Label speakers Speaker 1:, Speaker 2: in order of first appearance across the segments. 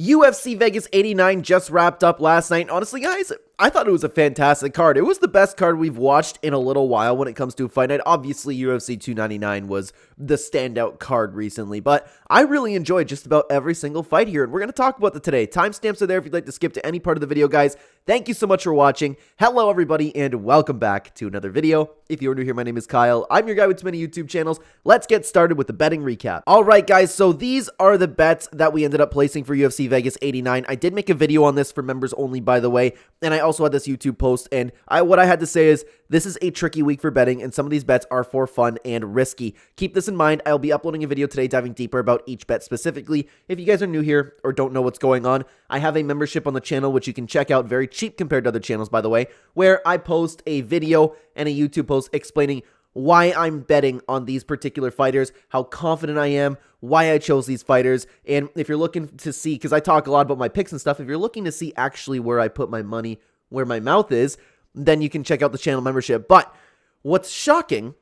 Speaker 1: UFC Vegas 89 just wrapped up last night. Honestly, guys, I thought it was a fantastic card. It was the best card we've watched in a little while when it comes to a fight night. Obviously, UFC 299 was the standout card recently, but I really enjoyed just about every single fight here, and we're going to talk about that today. Timestamps are there if you'd like to skip to any part of the video, guys. Thank you so much for watching. Hello, everybody, and welcome back to another video. If you're new here, my name is Kyle. I'm your guy with too many YouTube channels. Let's get started with the betting recap. All right, guys, so these are the bets that we ended up placing for UFC Vegas 89. I did make a video on this for members only, by the way, and I also had this YouTube post, and what I had to say is this is a tricky week for betting, and some of these bets are for fun and risky. Keep this in mind. I'll be uploading a video today diving deeper about each bet specifically. If you guys are new here or don't know what's going on, I have a membership on the channel, which you can check out, very cheap compared to other channels, by the way, where I post a video and a YouTube post explaining why I'm betting on these particular fighters, how confident I am, why I chose these fighters, and if you're looking to see, because I talk a lot about my picks and stuff, if you're looking to see actually where I put my money, where my mouth is, then you can check out the channel membership. But what's shocking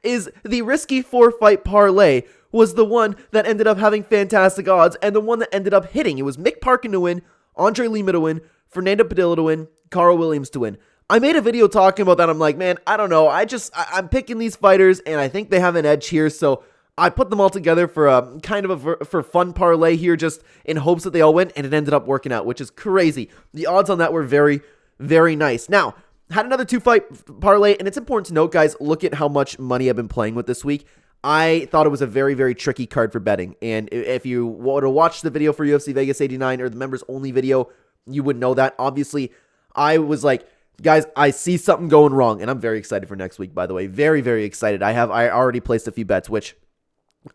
Speaker 1: is the risky 4-fight parlay was the one that ended up having fantastic odds and the one that ended up hitting. It was Mick Parkin to win, Andre Lima to win, Fernando Padilla to win, Carl Williams to win. I made a video talking about that. I'm like, man, I don't know. I'm picking these fighters and I think they have an edge here. So I put them all together for a kind of for fun parlay here, just in hopes that they all win, and it ended up working out, which is crazy. The odds on that were very, very nice. Now, had another 2-fight parlay, and it's important to note, guys, look at how much money I've been playing with this week. I thought it was a very, very tricky card for betting, and if you were to watch the video for UFC Vegas 89 or the members only video, you would know that. Obviously, I was like, guys, I see something going wrong, and I'm very excited for next week, by the way. Very, very excited. I already placed a few bets, which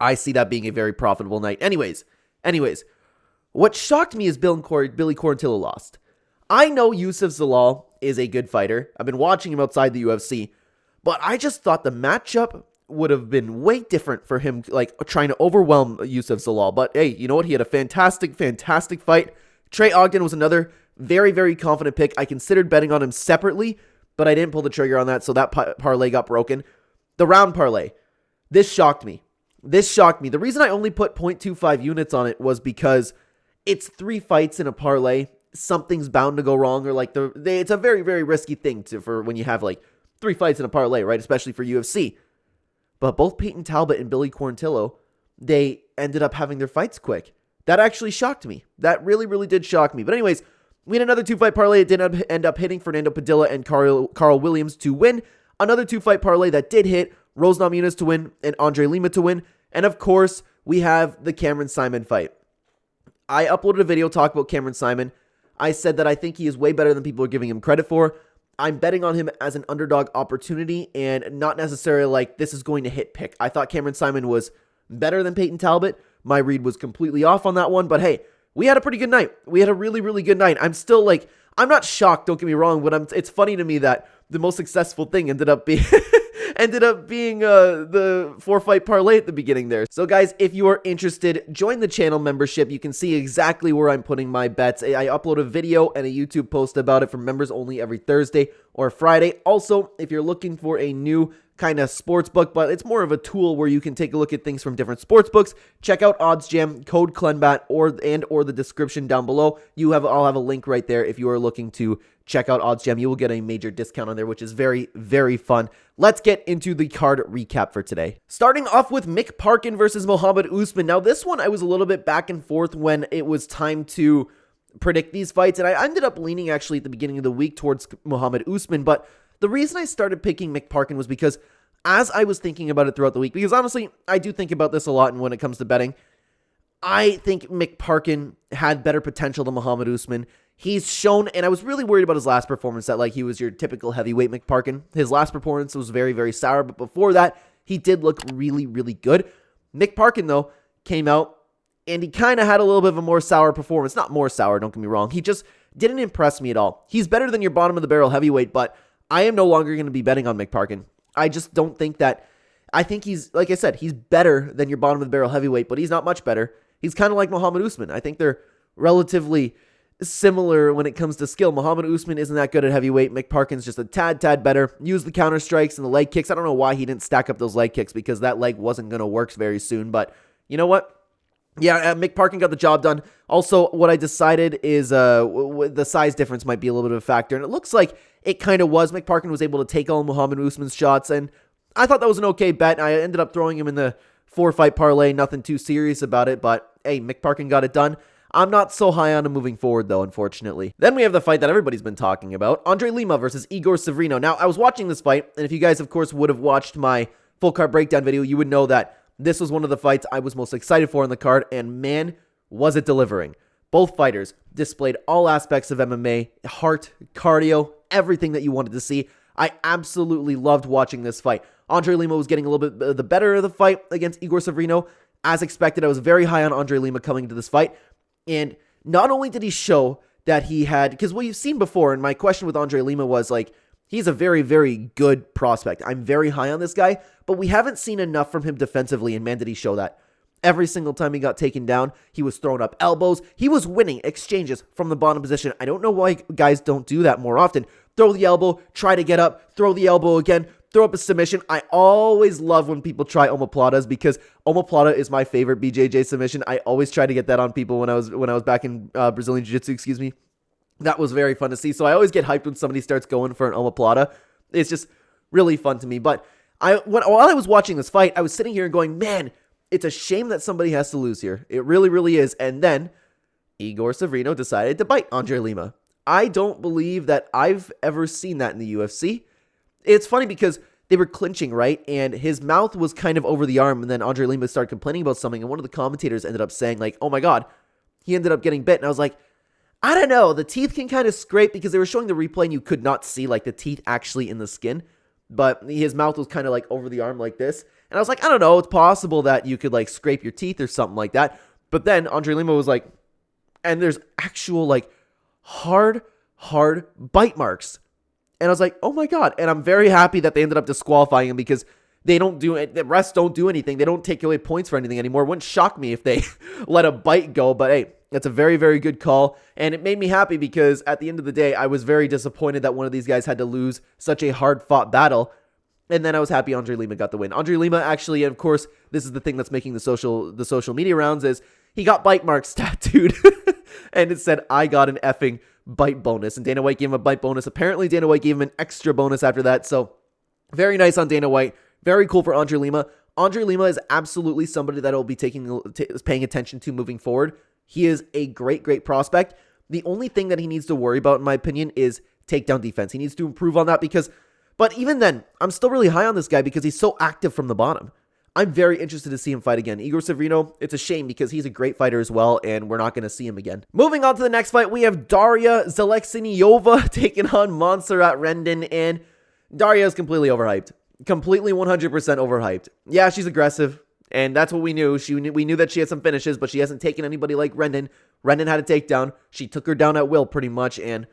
Speaker 1: I see that being a very profitable night. Anyways, what shocked me is Billy Quarantillo lost. I know Youssef Zalal is a good fighter. I've been watching him outside the UFC, but I just thought the matchup would have been way different for him, like trying to overwhelm Youssef Zalal. But hey, you know what? He had a fantastic fight. Trey Ogden was another very, very confident pick. I considered betting on him separately, but I didn't pull the trigger on that, so that parlay got broken. The round parlay. This shocked me. The reason I only put 0.25 units on it was because it's 3 fights in a parlay. Something's bound to go wrong, or like it's a very, very risky thing for when you have like 3 fights in a parlay, right? Especially for UFC. But both Payton Talbott and Billy Quarantillo, they ended up having their fights quick. That actually shocked me. That really, really did shock me. But anyways, we had another 2-fight parlay. It did end up hitting Fernando Padilla and Carl Williams to win. Another 2-fight parlay that did hit Rose Namajunas to win and Andre Lima to win. And of course, we have the Cameron Simon fight. I uploaded a video talking about Cameron Simon. I said that I think he is way better than people are giving him credit for. I'm betting on him as an underdog opportunity and not necessarily like this is going to hit pick. I thought Cameron Simon was better than Payton Talbott. My read was completely off on that one, but hey, we had a pretty good night. We had a really, really good night. I'm still like, I'm not shocked, don't get me wrong, but it's funny to me that the most successful thing ended up being the 4-fight parlay at the beginning there. So guys, if you are interested, join the channel membership. You can see exactly where I'm putting my bets. I upload a video and a YouTube post about it for members only every Thursday or Friday. Also, if you're looking for a new kind of sports book, but it's more of a tool where you can take a look at things from different sports books, check out OddsJam, code Clenbat, or the description down below. I'll have a link right there if you are looking to check out OddsJam. You will get a major discount on there, which is very, very fun. Let's get into the card recap for today. Starting off with Mick Parkin versus Mohammed Usman. Now, this one I was a little bit back and forth when it was time to predict these fights, and I ended up leaning actually at the beginning of the week towards Mohammed Usman, but the reason I started picking Mick Parkin was because as I was thinking about it throughout the week, because honestly, I do think about this a lot when it comes to betting, I think Mick Parkin had better potential than Mohammed Usman. He's shown, and I was really worried about his last performance, that like he was your typical heavyweight Mick Parkin. His last performance was very, very sour, but before that, he did look really, really good. Mick Parkin, though, came out, and he kind of had a little bit of a more sour performance. Not more sour, don't get me wrong. He just didn't impress me at all. He's better than your bottom-of-the-barrel heavyweight, but I am no longer going to be betting on Mick Parkin. I just don't think that. I think he's, like I said, he's better than your bottom-of-the-barrel heavyweight, but he's not much better. He's kind of like Mohammed Usman. I think they're relatively similar when it comes to skill. Mohammed Usman isn't that good at heavyweight. Mick Parkin's just a tad better. Use the counter strikes and the leg kicks. I don't know why he didn't stack up those leg kicks, because that leg wasn't going to work very soon. But you know what? Yeah, Mick Parkin got the job done. Also, what I decided is the size difference might be a little bit of a factor, and it looks like it kind of was. Mick Parkin was able to take all Mohammed Usman's shots, and I thought that was an okay bet. I ended up throwing him in the 4-fight parlay, nothing too serious about it, but hey, Mick Parkin got it done. I'm not so high on him moving forward, though, unfortunately. Then we have the fight that everybody's been talking about, Andre Lima versus Igor Severino. Now, I was watching this fight, and if you guys, of course, would have watched my full card breakdown video, you would know that this was one of the fights I was most excited for on the card, and man, was it delivering. Both fighters displayed all aspects of MMA, heart, cardio, everything that you wanted to see. I absolutely loved watching this fight. Andre Lima was getting a little bit the better of the fight against Igor Severino. As expected, I was very high on Andre Lima coming into this fight, and not only did he show that he had, because what you've seen before, and my question with Andre Lima was like, he's a very, very good prospect. I'm very high on this guy, but we haven't seen enough from him defensively, and man, did he show that. Every single time he got taken down, he was throwing up elbows. He was winning exchanges from the bottom position. I don't know why guys don't do that more often. Throw the elbow, try to get up, throw the elbow again, throw up a submission. I always love when people try omoplatas because omoplata is my favorite BJJ submission. I always try to get that on people when I was back in Brazilian Jiu-Jitsu, excuse me. That was very fun to see. So I always get hyped when somebody starts going for an omoplata. It's just really fun to me. But while I was watching this fight, I was sitting here and going, man, it's a shame that somebody has to lose here. It really, really is. And then Igor Severino decided to bite Andre Lima. I don't believe that I've ever seen that in the UFC. It's funny because they were clinching, right? And his mouth was kind of over the arm, and then Andre Lima started complaining about something, and one of the commentators ended up saying, like, oh my God, he ended up getting bit. And I was like, I don't know. The teeth can kind of scrape because they were showing the replay and you could not see like the teeth actually in the skin, but his mouth was kind of like over the arm like this. And I was like, I don't know. It's possible that you could like scrape your teeth or something like that. But then Andre Lima was like, and there's actual like hard bite marks. And I was like, oh my God. And I'm very happy that they ended up disqualifying him because they don't do it. The refs don't do anything. They don't take away points for anything anymore. It wouldn't shock me if they let a bite go. But hey, that's a very, very good call. And it made me happy because at the end of the day, I was very disappointed that one of these guys had to lose such a hard-fought battle. And then I was happy Andre Lima got the win. Andre Lima actually, and of course, this is the thing that's making the social media rounds, is he got bite marks tattooed. And it said, I got an effing bite bonus. And Dana White gave him a bite bonus. Apparently, Dana White gave him an extra bonus after that. So very nice on Dana White. Very cool for Andre Lima. Andre Lima is absolutely somebody that I'll be paying attention to moving forward. He is a great prospect. The only thing that he needs to worry about, in my opinion, is takedown defense. He needs to improve on that but even then, I'm still really high on this guy because he's so active from the bottom. I'm very interested to see him fight again. Igor Severino, it's a shame because he's a great fighter as well, and we're not going to see him again. Moving on to the next fight, we have Darya Zheleznyakova taking on Montserrat Rendon, and Darya is completely overhyped. Completely 100% overhyped. Yeah, she's aggressive, and that's what we knew. We knew that she had some finishes, but she hasn't taken anybody like Rendon. Rendon had a takedown. She took her down at will pretty much, and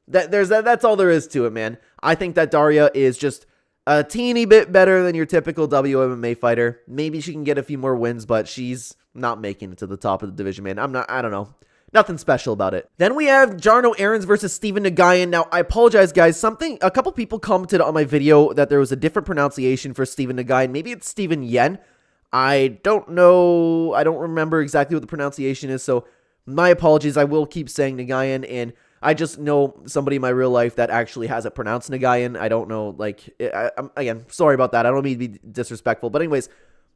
Speaker 1: that's all there is to it, man. I think that Darya is just a teeny bit better than your typical WMMA fighter. Maybe she can get a few more wins, but she's not making it to the top of the division, man. I don't know. Nothing special about it. Then we have Jarno Errens versus Stephen Nguyen. Now, I apologize, guys. A couple people commented on my video that there was a different pronunciation for Stephen Nguyen. Maybe it's Stephen Yen. I don't know. I don't remember exactly what the pronunciation is, so my apologies. I will keep saying Nguyen, and I just know somebody in my real life that actually has it pronounced Nguyen. I don't know, again, sorry about that. I don't mean to be disrespectful, but anyways,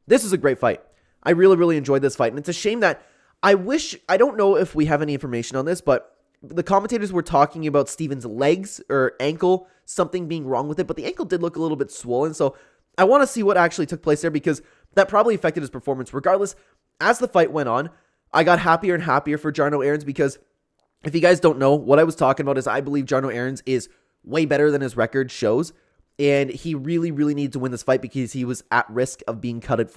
Speaker 1: this is a great fight. I really enjoyed this fight, and it's a shame that I don't know if we have any information on this, but the commentators were talking about Steven's legs or ankle, something being wrong with it, but the ankle did look a little bit swollen, so I want to see what actually took place there because that probably affected his performance. Regardless, as the fight went on, I got happier and happier for Jarno Errens because if you guys don't know, what I was talking about is I believe Jarno Errens is way better than his record shows, and he really needs to win this fight because he was at risk of being cutted.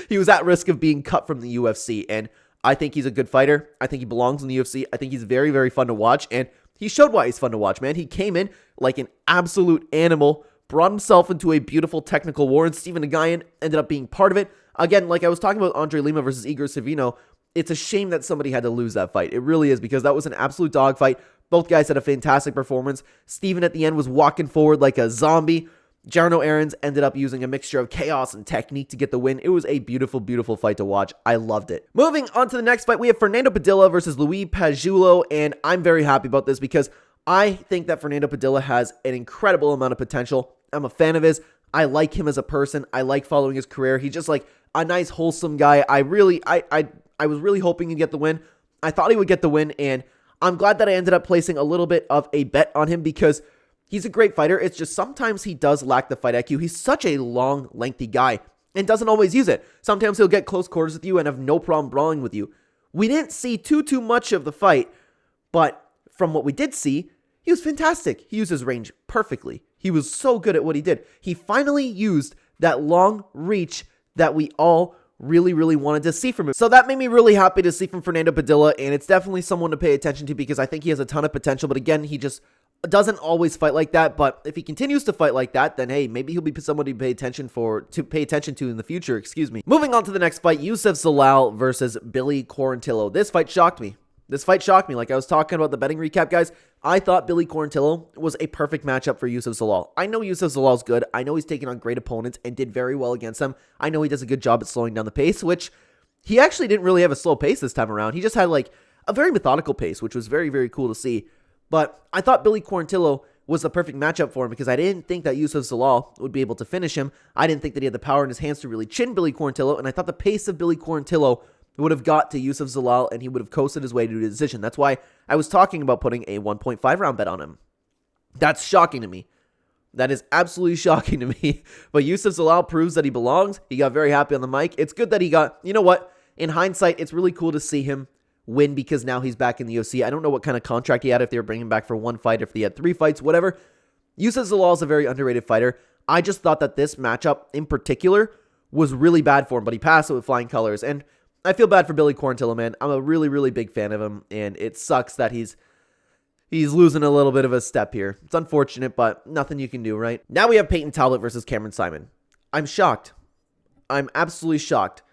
Speaker 1: He was at risk of being cut from the UFC, and I think he's a good fighter. I think he belongs in the UFC. I think he's very fun to watch, and he showed why he's fun to watch, man. He came in like an absolute animal, brought himself into a beautiful technical war, and Stephen Nguyen ended up being part of it. Again, like I was talking about Andre Lima versus Igor Severino, it's a shame that somebody had to lose that fight. It really is because that was an absolute dogfight. Both guys had a fantastic performance. Stephen at the end was walking forward like a zombie. Jarno Errens ended up using a mixture of chaos and technique to get the win. It was a beautiful, beautiful fight to watch. I loved it. Moving on to the next fight, we have Fernando Padilla versus Luis Pajulo, and I'm very happy about this because I think that Fernando Padilla has an incredible amount of potential. I'm a fan of his. I like him as a person. I like following his career. He's just like a nice, wholesome guy. I was really hoping he'd get the win. I thought he would get the win, and I'm glad that I ended up placing a little bit of a bet on him because he's a great fighter. It's just sometimes he does lack the fight IQ. He's such a long, lengthy guy and doesn't always use it. Sometimes he'll get close quarters with you and have no problem brawling with you. We didn't see too much of the fight, but from what we did see, he was fantastic. He used his range perfectly. He was so good at what he did. He finally used that long reach that we all really wanted to see from him. So that made me really happy to see from Fernando Padilla, and it's definitely someone to pay attention to because I think he has a ton of potential, but again, he just doesn't always fight like that. But if he continues to fight like that, then hey, maybe he'll be somebody to pay attention to in the future, Moving on to the next fight, Youssef Zalal versus Billy Quarantillo. This fight shocked me. Like I was talking about the betting recap, guys. I thought Billy Quarantillo was a perfect matchup for Youssef Zalal. I know Youssef Zalal's good. I know he's taken on great opponents and did very well against them. I know he does a good job at slowing down the pace, which he actually didn't really have a slow pace this time around. He just had like a very methodical pace, which was very cool to see. But I thought Billy Quarantillo was the perfect matchup for him because I didn't think that Youssef Zalal would be able to finish him. I didn't think that he had the power in his hands to really chin Billy Quarantillo, and I thought the pace of Billy Quarantillo would have got to Youssef Zalal and he would have coasted his way to a decision. That's why I was talking about putting a 1.5 round bet on him. That's shocking to me. That is absolutely shocking to me. But Youssef Zalal proves that he belongs. He got very happy on the mic. It's good that he got, you know what? In hindsight, it's really cool to see him win because now he's back in the UFC. I don't know what kind of contract he had, if they were bringing him back for one fight, if he had 3 fights, whatever. Youssef Zalal is a very underrated fighter. I just thought that this matchup in particular was really bad for him, but he passed it with flying colors. And I feel bad for Billy Quarantillo, man. I'm a really big fan of him, and it sucks that he's losing a little bit of a step here. It's unfortunate, but nothing you can do, right? Now we have Payton Talbott versus Cameron Saaiman. I'm shocked. I'm absolutely shocked.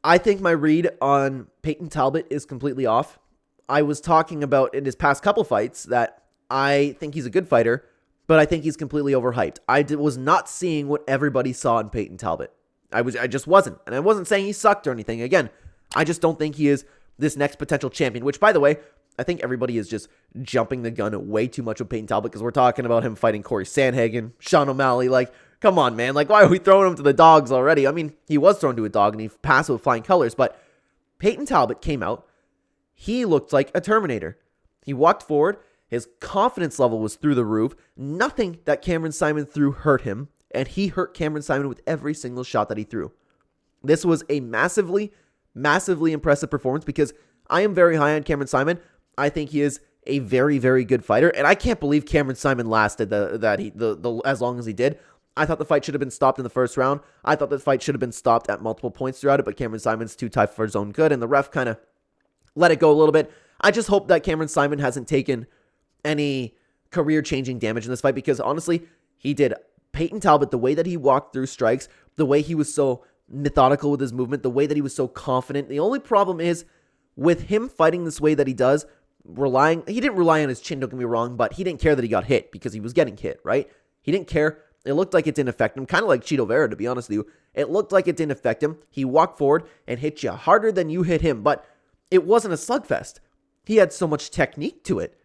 Speaker 1: I think my read on Payton Talbott is completely off. I was talking about in his past couple fights that I think he's a good fighter, but I think he's completely overhyped. I was not seeing what everybody saw in Payton Talbott. I just wasn't. And I wasn't saying he sucked or anything. Again, I just don't think he is this next potential champion, which, by the way, I think everybody is just jumping the gun way too much with Payton Talbott because we're talking about him fighting Corey Sandhagen, Sean O'Malley. Like, come on, man. Like, why are we throwing him to the dogs already? I mean, he was thrown to a dog and he passed with flying colors, but Payton Talbott came out. He looked like a Terminator. He walked forward. His confidence level was through the roof. Nothing that Cameron Saaiman threw hurt him. And he hurt Cameron Saaiman with every single shot that he threw. This was a massively impressive performance because I am very high on Cameron Saaiman. I think he is a very good fighter, and I can't believe Cameron Saaiman lasted as long as he did. I thought the fight should have been stopped in the first round. I thought the fight should have been stopped at multiple points throughout it, but Cameron Saaiman's too tight for his own good, and the ref kind of let it go a little bit. I just hope that Cameron Saaiman hasn't taken any career-changing damage in this fight because honestly, he did. Payton Talbott, the way that he walked through strikes, the way he was so methodical with his movement, the way that he was so confident. The only problem is with him fighting this way that he does, he didn't rely on his chin, don't get me wrong, but he didn't care that he got hit because he was getting hit, right? He didn't care. It looked like it didn't affect him, kind of like Chito Vera, to be honest with you. It looked like it didn't affect him. He walked forward and hit you harder than you hit him, but it wasn't a slugfest. He had so much technique to it.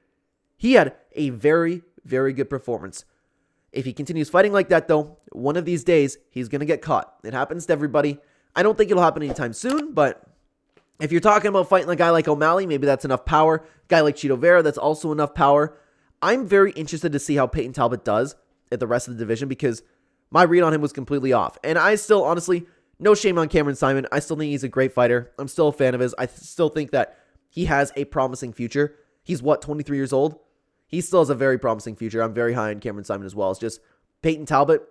Speaker 1: He had a very good performance. If he continues fighting like that, though, one of these days, he's going to get caught. It happens to everybody. I don't think it'll happen anytime soon, but if you're talking about fighting a guy like O'Malley, maybe that's enough power. A guy like Chito Vera, that's also enough power. I'm very interested to see how Payton Talbott does at the rest of the division because my read on him was completely off. And I still, honestly, no shame on Cameron Saaiman. I still think he's a great fighter. I'm still a fan of his. I still think that he has a promising future. He's, 23 years old? He still has a very promising future. I'm very high on Cameron Saaiman as well. It's just Payton Talbott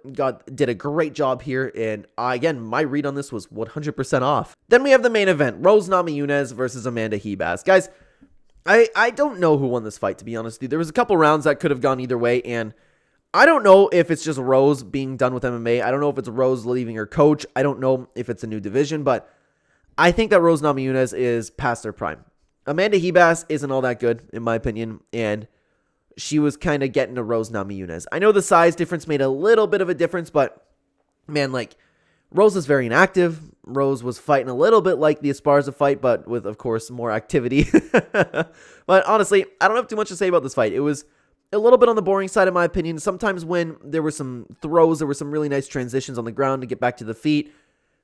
Speaker 1: did a great job here. And again, my read on this was 100% off. Then we have the main event, Rose Namajunas versus Amanda Ribas. Guys, I don't know who won this fight, to be honest with you. There was a couple rounds that could have gone either way. And I don't know if it's just Rose being done with MMA. I don't know if it's Rose leaving her coach. I don't know if it's a new division. But I think that Rose Namajunas is past their prime. Amanda Ribas isn't all that good, in my opinion. And she was kind of getting to Rose Namajunas. I know the size difference made a little bit of a difference, but man, like, Rose is very inactive. Rose was fighting a little bit like the Esparza fight, but with, of course, more activity. But honestly, I don't have too much to say about this fight. It was a little bit on the boring side, in my opinion. Sometimes when there were some throws, there were some really nice transitions on the ground to get back to the feet.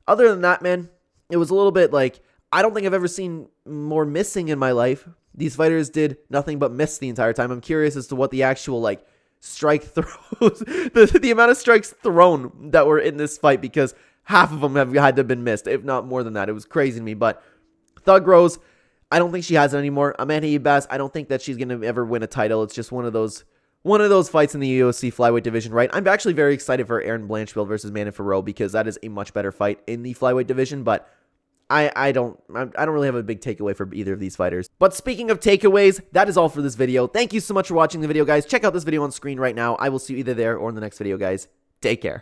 Speaker 1: Other than that, man, it was a little bit like, I don't think I've ever seen more missing in my life. These fighters did nothing but miss the entire time. I'm curious as to what the actual, like, strike throws, the amount of strikes thrown that were in this fight, because half of them have had to have been missed, if not more than that. It was crazy to me. But Thug Rose, I don't think she has it anymore. Amanda Ribas, I don't think that she's going to ever win a title. It's just one of those fights in the UFC flyweight division, right? I'm actually very excited for Erin Blanchfield versus Manon Fiorot, because that is a much better fight in the flyweight division, but I don't really have a big takeaway for either of these fighters. But speaking of takeaways, that is all for this video. Thank you so much for watching the video, guys. Check out this video on screen right now. I will see you either there or in the next video, guys. Take care.